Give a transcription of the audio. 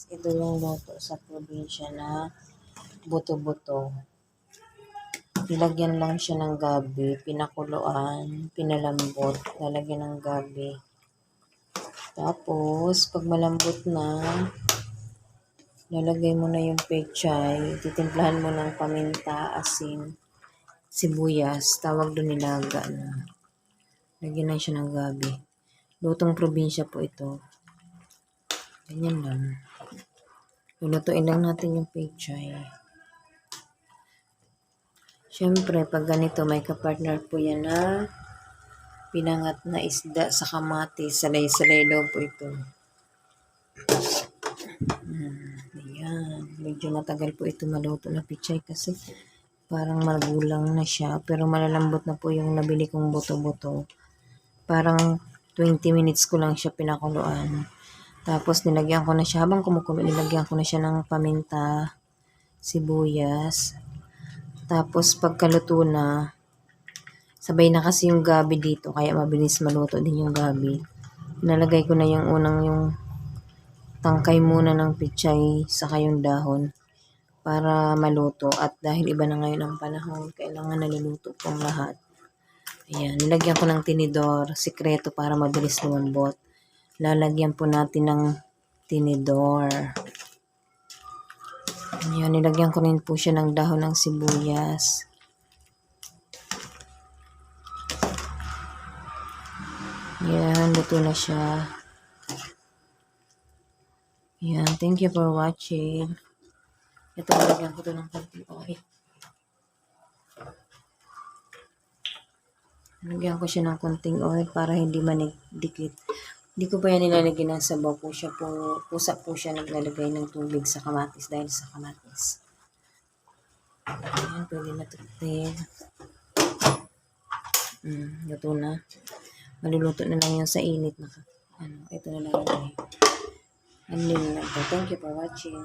Ito yung luto sa probinsya na buto-buto. Nilagyan lang siya ng gabi, pinakuluan, pinalambot, lalagyan ng gabi. Tapos, pag malambot na, lalagay mo na yung pechay, titimplahan mo ng paminta, asin, sibuyas, tawag doon nilaga na. Lagyan na siya ng gabi. Lutong probinsya po ito. Ganyan lang. Lulutuin lang natin yung pechay. Siyempre, pag ganito, may kapartner po yan na pinangat na isda sa kamatis. Salay-salay daw po ito. Ayan. Medyo matagal po ito maluto na pechay kasi parang magulang na siya. Pero malalambot na po yung nabili kong buto-buto. Parang 20 minutes ko lang siya pinakuluan. Tapos nilagyan ko na siya, habang kumukulo, nilagyan ko na siya ng paminta, sibuyas. Tapos pagkaluto na, sabay na kasi yung gabi dito, kaya mabilis maluto din yung gabi. Nalagay ko na yung yung tangkay muna ng pechay saka yung dahon para maluto. At dahil iba na ngayon ang panahon, kailangan naluluto pong lahat. Ayan, nilagyan ko ng tinidor, sikreto para mabilis lumambot. Lalagyan po natin ng tinidor. Ayan, nilagyan ko rin po siya ng dahon ng sibuyas. Ayan, luto na siya. Ayan, thank you for watching. Ito, nilagyan ko ito ng konting oil. Nilagyan ko siya ng konting oil para hindi manikdikit. Hindi ko pa yan nilalagyan ng sabaw po siya po. Pusa po siya naglalagay ng tubig sa kamatis dahil sa kamatis. Ayan, pwede na tutin. Luto na. Maluluto na lang yung sa init na ito na lang. Thank you for watching.